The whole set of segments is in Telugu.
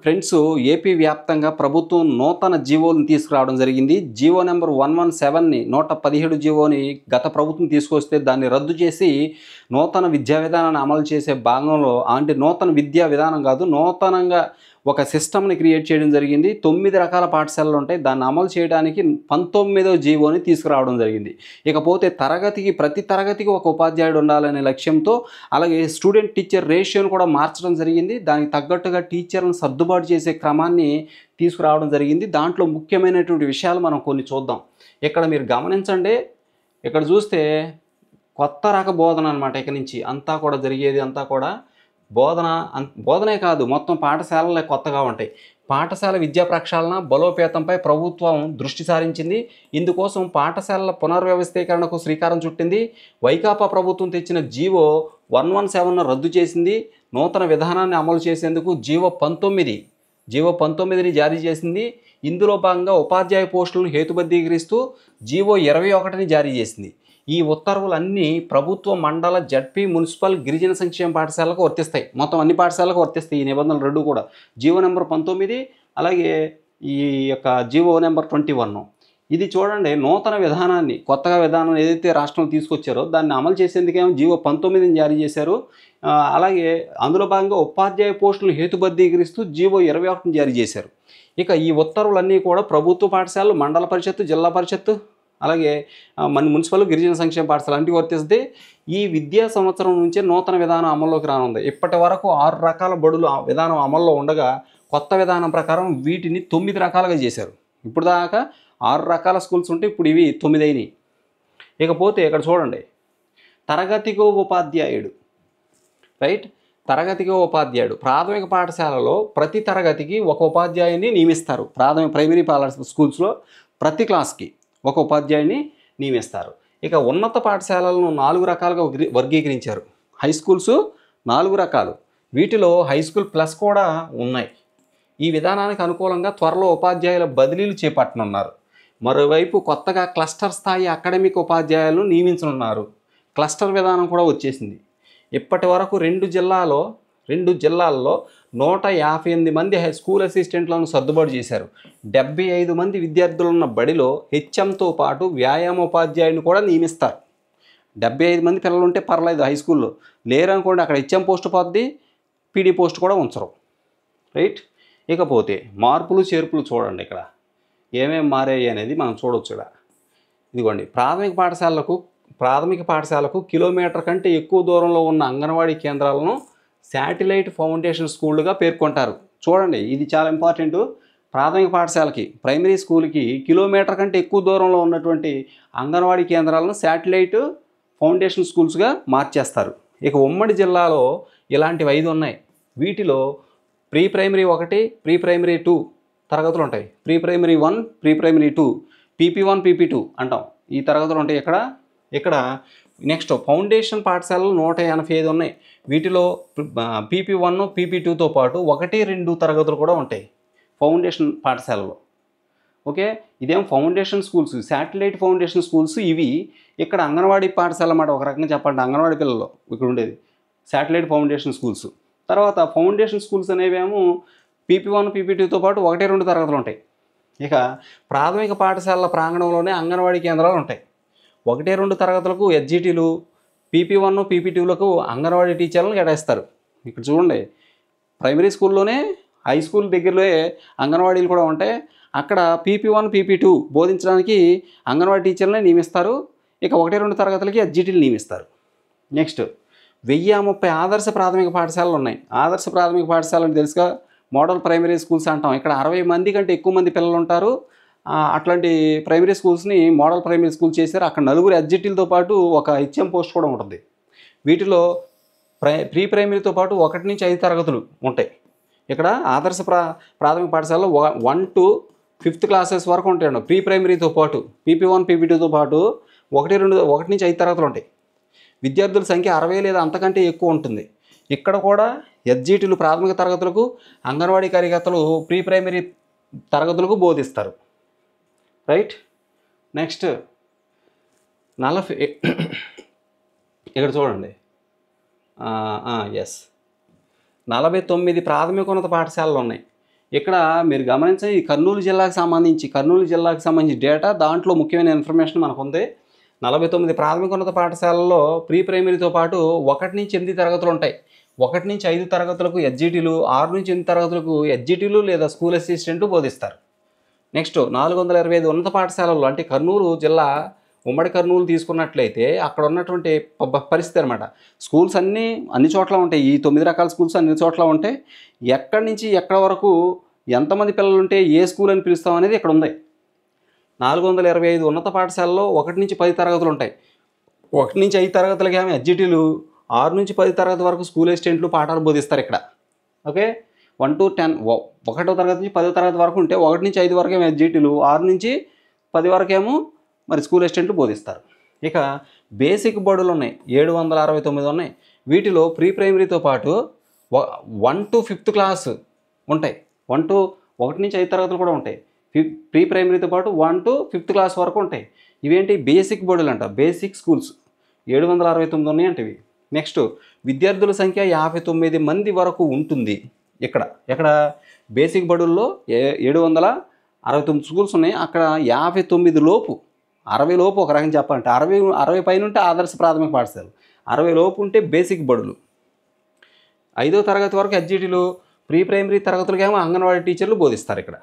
ఫ్రెండ్స్, ఏపీ వ్యాప్తంగా ప్రభుత్వం నూతన జీవోలను తీసుకురావడం జరిగింది. జీవో నెంబర్ 117ని 117 జీవోని గత ప్రభుత్వం తీసుకొస్తే దాన్ని రద్దు చేసి నూతన విద్యా విధానాన్ని అమలు చేసే భాగంలో, అంటే నూతన విద్యా విధానం కాదు, నూతనంగా ఒక సిస్టమ్ని క్రియేట్ చేయడం జరిగింది. 9 రకాల పాఠశాలలు ఉంటాయి. దాన్ని అమలు చేయడానికి 19వ జీవోని తీసుకురావడం జరిగింది. ఇకపోతే ప్రతి తరగతికి ఒక ఉపాధ్యాయుడు ఉండాలనే లక్ష్యంతో, అలాగే స్టూడెంట్ టీచర్ రేషియోను కూడా మార్చడం జరిగింది. దానికి తగ్గట్టుగా టీచర్లను సర్దుబాటు చేసే క్రమాన్ని తీసుకురావడం జరిగింది. దాంట్లో ముఖ్యమైనటువంటి విషయాలు మనం కొన్ని చూద్దాం. ఇక్కడ మీరు గమనించండి, ఇక్కడ చూస్తే కొత్త రక బోధన అనమాట. ఇక నుంచి అంతా కూడా జరిగేది అంతా కూడా బోధనే కాదు, మొత్తం పాఠశాలలే కొత్తగా ఉంటాయి. పాఠశాల విద్యా ప్రక్షాళన బలోపేతంపై ప్రభుత్వం దృష్టి సారించింది. ఇందుకోసం పాఠశాలల పునర్వ్యవస్థీకరణకు శ్రీకారం చుట్టింది. వైకాపా ప్రభుత్వం తెచ్చిన జీవో 117ను రద్దు చేసింది. నూతన విధానాన్ని అమలు చేసేందుకు జీవో 19ని జారీ చేసింది. ఇందులో భాగంగా ఉపాధ్యాయ పోస్టులను హేతుబద్ధీకరిస్తూ జీవో 21ని జారీ చేసింది. ఈ ఉత్తర్వులన్నీ ప్రభుత్వ, మండల, జడ్పీ, మున్సిపల్, గిరిజన సంక్షేమ పాఠశాలకు వర్తిస్తాయి. మొత్తం అన్ని పాఠశాలకు వర్తిస్తాయి ఈ నిబంధనలు రెండు కూడా. జీవో నెంబర్ 19, అలాగే ఈ యొక్క జీవో నెంబర్ 21. ఇది చూడండి, నూతన విధానాన్ని, కొత్తగా విధానం ఏదైతే రాష్ట్రంలో తీసుకొచ్చారో దాన్ని అమలు చేసేందుకేమో జీవో 19ని జారీ చేశారు. అలాగే అందులో భాగంగా ఉపాధ్యాయ పోస్టులను హేతుబద్ధీకరిస్తూ జీవో 21ని జారీ చేశారు. ఇక ఈ ఉత్తర్వులన్నీ కూడా ప్రభుత్వ పాఠశాలలు, మండల పరిషత్తు, జిల్లా పరిషత్తు, అలాగే మన మున్సిపల్, గిరిజన సంక్షేమ పాఠశాల అంటే వర్తిస్తే ఈ విద్యా సంవత్సరం నుంచే నూతన విధానం అమల్లోకి రానుంది. ఇప్పటి వరకు 6 రకాల బడులు విధానం అమల్లో ఉండగా కొత్త విధానం ప్రకారం వీటిని 9 రకాలుగా చేశారు. ఇప్పుడు దాకా 6 రకాల స్కూల్స్ ఉంటే ఇప్పుడు ఇవి 9 అయినాయి. ఇకపోతే ఇక్కడ చూడండి, తరగతికో ఉపాధ్యాయుడు, రైట్, తరగతికో ఉపాధ్యాయుడు. ప్రాథమిక పాఠశాలలో ప్రతి తరగతికి ఒక ఉపాధ్యాయుని నియమిస్తారు. ప్రైమరీ స్కూల్స్లో ప్రతి క్లాస్కి ఒక ఉపాధ్యాయుని నియమిస్తారు. ఇక ఉన్నత పాఠశాలలను 4 రకాలుగా వర్గీకరించారు. హై స్కూల్స్ 4 రకాలు, వీటిలో హై స్కూల్ ప్లస్ కూడా ఉన్నాయి. ఈ విధానానికి అనుకూలంగా త్వరలో ఉపాధ్యాయుల బదిలీలు చేపట్టనున్నారు. మరోవైపు కొత్తగా క్లస్టర్ స్థాయి అకాడమిక్ ఉపాధ్యాయులను నియమించనున్నారు. క్లస్టర్ విధానం కూడా వచ్చేసింది. ఇప్పటి వరకు 2 జిల్లాల్లో 158 మంది స్కూల్ అసిస్టెంట్లను సర్దుబాటు చేశారు. 75 మంది విద్యార్థులున్న బడిలో హెచ్ఎంతో పాటు వ్యాయామోపాధ్యాయుని కూడా నియమిస్తారు. 75 మంది పిల్లలు ఉంటే పర్లేదు, హై స్కూల్లో లేరనుకోండి, అక్కడ హెచ్ఎం పోస్ట్ పోద్ది, పీడీ పోస్ట్ కూడా ఉంచరు, రైట్. ఇకపోతే మార్పులు చేర్పులు చూడండి, ఇక్కడ ఏమేమి మారాయి అనేది మనం చూడవచ్చు. ఇక్కడ ఇదిగోండి, ప్రాథమిక పాఠశాలకు కిలోమీటర్ కంటే ఎక్కువ దూరంలో ఉన్న అంగన్వాడీ కేంద్రాలను శాటిలైట్ ఫౌండేషన్ స్కూళ్ళుగా పేర్కొంటారు. చూడండి, ఇది చాలా ఇంపార్టెంట్. ప్రాథమిక పాఠశాలకి, ప్రైమరీ స్కూల్కి కిలోమీటర్ కంటే ఎక్కువ దూరంలో ఉన్నటువంటి అంగన్వాడీ కేంద్రాలను శాటిలైట్ ఫౌండేషన్ స్కూల్స్గా మార్చేస్తారు. ఇక ఉమ్మడి జిల్లాలో ఇలాంటివి 5 ఉన్నాయి. వీటిలో ప్రీ ప్రైమరీ 1, ప్రీ ప్రైమరీ 2 తరగతులు ఉంటాయి. Pre primary 1, pre primary 2, PP1, PP2 అంటాం. ఈ తరగతులు ఉంటాయి. ఇక్కడ నెక్స్ట్ ఫౌండేషన్ పాఠశాలలు 185 ఉన్నాయి. వీటిలో PP1, PP2తో పాటు 1, 2 తరగతులు కూడా ఉంటాయి ఫౌండేషన్ పాఠశాలలో. ఓకే, ఇదేం foundation schools, satellite foundation schools ఇవి. ఇక్కడ అంగన్వాడీ పాఠశాల అన్నమాట, ఒక రకంగా చెప్పాలంటే అంగన్వాడీ పిల్లలు ఇక్కడ ఉండేది శాటిలైట్ ఫౌండేషన్ స్కూల్స్. తర్వాత ఫౌండేషన్ స్కూల్స్ అనేవేమో PP1, PP2తో పాటు 1, 2 తరగతులు ఉంటాయి. ఇక ప్రాథమిక పాఠశాలల ప్రాంగణంలోనే అంగన్వాడీ కేంద్రాలు ఉంటాయి. 1, 2 తరగతులకు ఎస్జిటీలు, PP1, PP2లకు అంగన్వాడీ టీచర్లను కేటాయిస్తారు. ఇక్కడ చూడండి, ప్రైమరీ స్కూల్లోనే హై స్కూల్ దగ్గరలో అంగన్వాడీలు కూడా ఉంటాయి. అక్కడ PP1, PP2 బోధించడానికి అంగన్వాడీ టీచర్లని నియమిస్తారు. ఇక 1, 2 తరగతులకి ఎస్జిటీలు నియమిస్తారు. నెక్స్ట్ 1030 ఆదర్శ ప్రాథమిక పాఠశాలలు ఉన్నాయి. ఆదర్శ ప్రాథమిక పాఠశాలలు తెలుసుగా, మోడల్ ప్రైమరీ స్కూల్స్ అంటాం. ఇక్కడ 60 మంది కంటే ఎక్కువ మంది పిల్లలు ఉంటారు. అట్లాంటి ప్రైమరీ స్కూల్స్ని మోడల్ ప్రైమరీ స్కూల్ చేశారు. అక్కడ 4 ఎస్జిటీలతో పాటు ఒక హెచ్ఎం పోస్ట్ కూడా ఉంటుంది. వీటిలో ప్రీ ప్రైమరీతో పాటు 1 నుంచి 5 తరగతులు ఉంటాయి. ఇక్కడ ఆదర్శ ప్రాథమిక పాఠశాలలో 1 to 5th క్లాసెస్ వరకు ఉంటాయండి. ప్రీ ప్రైమరీతో పాటు PP1, PP2తో పాటు 1 నుంచి 5 తరగతులు ఉంటాయి. విద్యార్థుల సంఖ్య 60 లేదా అంతకంటే ఎక్కువ ఉంటుంది. ఇక్కడ కూడా ఎస్జిటీలు ప్రాథమిక తరగతులకు, అంగన్వాడీ కార్యకర్తలు ప్రీ ప్రైమరీ తరగతులకు బోధిస్తారు, రైట్. నెక్స్ట్ 40 ఇక్కడ చూడండి, 49 ప్రాథమికోన్నత పాఠశాలలు ఉన్నాయి. ఇక్కడ మీరు గమనించండి, ఈ కర్నూలు జిల్లాకు సంబంధించి డేటా, దాంట్లో ముఖ్యమైన ఇన్ఫర్మేషన్ మనకు ఉంది. 49 ప్రాథమికోన్నత పాఠశాలల్లో ప్రీ ప్రైమరీతో పాటు 1 నుంచి 8 తరగతులు ఉంటాయి. 1 నుంచి 5 తరగతులకు ఎస్జిటీలు, 6 నుంచి 8 తరగతులకు ఎస్జిటీలు లేదా స్కూల్ అసిస్టెంట్లు బోధిస్తారు. నెక్స్ట్ 425 ఉన్నత పాఠశాలల్లో, అంటే కర్నూలు జిల్లా ఉమ్మడి కర్నూలు తీసుకున్నట్లయితే అక్కడ ఉన్నటువంటి పరిస్థితి అనమాట. స్కూల్స్ అన్ని చోట్ల ఉంటాయి. ఈ 9 రకాల స్కూల్స్ అన్ని చోట్ల ఉంటాయి. ఎక్కడి నుంచి ఎక్కడి వరకు ఎంతమంది పిల్లలు ఉంటే ఏ స్కూల్ అని పిలుస్తాం అనేది ఇక్కడ ఉంది. 425 ఉన్నత పాఠశాలలో 1 నుంచి 10 తరగతులు ఉంటాయి. 1 నుంచి 5 తరగతులకి ఏమో ఎస్జిటీలు, 6 నుంచి 10 తరగతి వరకు స్కూల్ అసిస్టెంట్లు పాఠాలు బోధిస్తారు ఇక్కడ. ఓకే, 1 to 10, 1వ తరగతి నుంచి 10వ తరగతి వరకు ఉంటే 1 నుంచి 5 వరకు ఏమో ఎస్జిటీలు, 6 నుంచి 10 వరకు ఏమో మరి స్కూల్ అసిస్టెంట్లు బోధిస్తారు. ఇక బేసిక్ బడులు ఉన్నాయి, 769 ఉన్నాయి. వీటిలో ప్రీ ప్రైమరీతో పాటు 1 to 5th క్లాస్ ఉంటాయి. 1 నుంచి 5 తరగతులు కూడా ఉంటాయి. ప్రీ ప్రైమరీతో పాటు 1 to 5th క్లాస్ వరకు ఉంటాయి. ఇవేంటి బేసిక్ బడులు అంట, బేసిక్ స్కూల్స్ 769 ఉన్నాయి అంటే ఇవి. నెక్స్ట్ విద్యార్థుల సంఖ్య 59 మంది వరకు ఉంటుంది. ఎక్కడ బేసిక్ బడుల్లో 769 స్కూల్స్ ఉన్నాయి. అక్కడ 59 లోపు, 60 లోపు ఒక రకంగా చెప్పాలంటే 60 పైన ఉంటే ఆదర్శ ప్రాథమిక పాఠశాలలు, 60 లోపు ఉంటే బేసిక్ బడులు. 5వ తరగతి వరకు ఎస్జిటీలు, ప్రీ ప్రైమరీ తరగతులకేమో అంగన్వాడీ టీచర్లు బోధిస్తారు ఇక్కడ.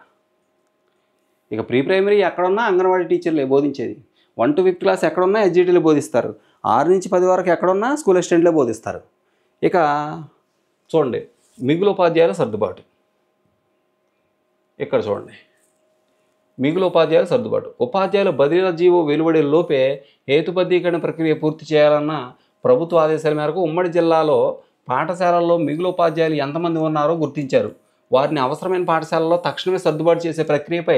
ఇక ప్రీ ప్రైమరీ ఎక్కడున్నా అంగన్వాడీ టీచర్లే బోధించేది. 1 to 5th క్లాస్ ఎక్కడున్నా ఎస్జిటీలు బోధిస్తారు. 6 నుంచి 10 వరకు ఎక్కడున్నా స్కూల్ అసిస్టెంట్లే బోధిస్తారు. ఇక చూడండి, మిగులు ఉపాధ్యాయుల సర్దుబాటు. ఇక్కడ చూడండి, మిగులు ఉపాధ్యాయుల సర్దుబాటు. ఉపాధ్యాయుల బదిలీల జీవో వెలువడే లోపే హేతుబద్ధీకరణ ప్రక్రియ పూర్తి చేయాలన్న ప్రభుత్వ ఆదేశాల మేరకు ఉమ్మడి జిల్లాలో పాఠశాలల్లో మిగులు ఉపాధ్యాయులు ఎంతమంది ఉన్నారో గుర్తించారు. వారిని అవసరమైన పాఠశాలలో తక్షణమే సర్దుబాటు చేసే ప్రక్రియపై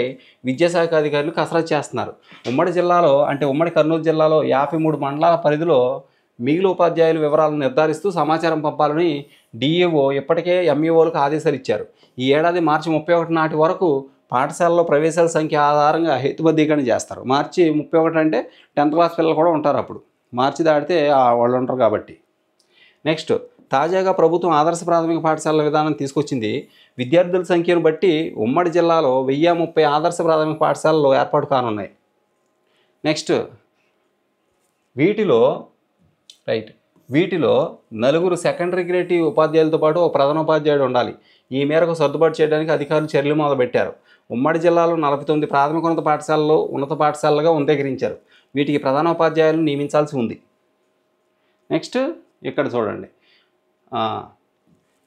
విద్యాశాఖ అధికారులు కసరత్తు చేస్తున్నారు. ఉమ్మడి జిల్లాలో, అంటే ఉమ్మడి కర్నూలు జిల్లాలో 53 మండలాల పరిధిలో మిగులు ఉపాధ్యాయుల వివరాలను నిర్ధారిస్తూ సమాచారం పంపాలని డిఏఓ ఇప్పటికే ఎంఈఓలకు ఆదేశాలు ఇచ్చారు. ఈ ఏడాది మార్చి 31 నాటి వరకు పాఠశాలలో ప్రవేశాల సంఖ్య ఆధారంగా హేతుబద్ధీకరణ చేస్తారు. మార్చి 31 అంటే 10th క్లాస్ పిల్లలు కూడా ఉంటారు. అప్పుడు మార్చి దాటితే వాళ్ళు ఉంటారు కాబట్టి. నెక్స్ట్, తాజాగా ప్రభుత్వం ఆదర్శ ప్రాథమిక పాఠశాలల విధానం తీసుకొచ్చింది. విద్యార్థుల సంఖ్యను బట్టి ఉమ్మడి జిల్లాలో 1030 ఆదర్శ ప్రాథమిక పాఠశాలలు ఏర్పాటు కానున్నాయి. నెక్స్ట్, వీటిలో 4 సెకండరీ గ్రేడ్ ఉపాధ్యాయులతో పాటు ఒక ప్రధానోపాధ్యాయుడు ఉండాలి. ఈ మేరకు సర్దుబాటు చేయడానికి అధికారులు చర్యలు మొదలుపెట్టారు. ఉమ్మడి జిల్లాలో 49 ప్రాథమికోన్నత పాఠశాలలో ఉన్నత పాఠశాలలుగా ఉందీకరించారు. వీటికి ప్రధానోపాధ్యాయులను నియమించాల్సి ఉంది. నెక్స్ట్, ఇక్కడ చూడండి,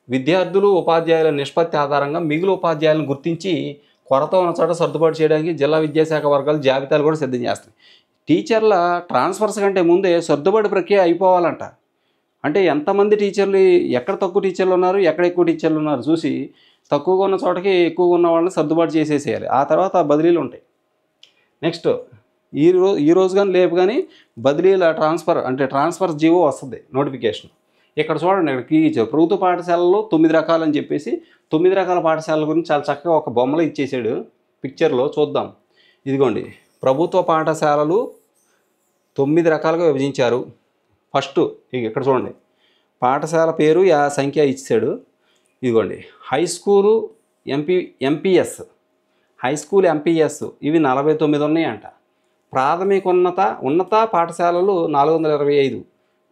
విద్యార్థులు ఉపాధ్యాయుల నిష్పత్తి ఆధారంగా మిగులు ఉపాధ్యాయులను గుర్తించి కొరత ఉన్న చోట సర్దుబాటు చేయడానికి జిల్లా విద్యాశాఖ వర్గాలు జాబితాలు కూడా సిద్ధం చేస్తాయి. టీచర్ల ట్రాన్స్ఫర్స్ కంటే ముందే సర్దుబాటు ప్రక్రియ అయిపోవాలంట. అంటే ఎంతమంది టీచర్లు, ఎక్కడ తక్కువ టీచర్లు ఉన్నారు, ఎక్కడ ఎక్కువ టీచర్లు ఉన్నారు చూసి తక్కువగా ఉన్న చోటకి ఎక్కువగా ఉన్న వాళ్ళని సర్దుబాటు చేసేసేయాలి. ఆ తర్వాత బదిలీలు ఉంటాయి. నెక్స్ట్, ఈ రోజు కానీ రేపు కానీ బదిలీల ట్రాన్స్ఫర్ జీవో వస్తుంది, నోటిఫికేషన్. ఇక్కడ చూడండి, ఇక్కడ కీ ఇచ్చారు. ప్రభుత్వ పాఠశాలలో 9 రకాలు అని చెప్పేసి 9 రకాల పాఠశాలల గురించి చాలా చక్కగా ఒక బొమ్మలో ఇచ్చేసాడు. పిక్చర్లో చూద్దాం. ఇదిగోండి, ప్రభుత్వ పాఠశాలలు 9 రకాలుగా విభజించారు. ఫస్ట్ ఇక్కడ చూడండి, పాఠశాల పేరు సంఖ్య ఇచ్చాడు. ఇదిగోండి, high school MPS, high school MPS ఇవి 49 ఉన్నాయంట. ప్రాథమిక ఉన్నత పాఠశాలలు 425,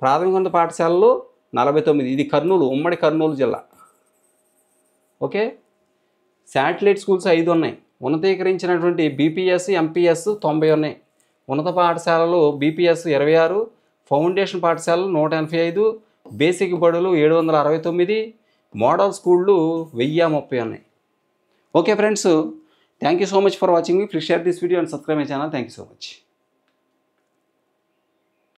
ప్రాథమికోన్నత పాఠశాలలు 49. ఇది కర్నూలు, ఉమ్మడి కర్నూలు జిల్లా. ఓకే, శాటిలైట్ స్కూల్స్ 5 ఉన్నాయి. ఉన్నతీకరించినటువంటి బీపీఎస్ ఎంపీఎస్ 90 ఉన్నాయి. ఉన్నత పాఠశాలలు బీపీఎస్ 26, ఫౌండేషన్ పాఠశాలలు 185, బేసిక్ బడులు 769, మోడల్ స్కూళ్ళు 1030 ఉన్నాయి. Okay friends, thank you so much for watching me. Please share this video and subscribe my channel. Thank you so much.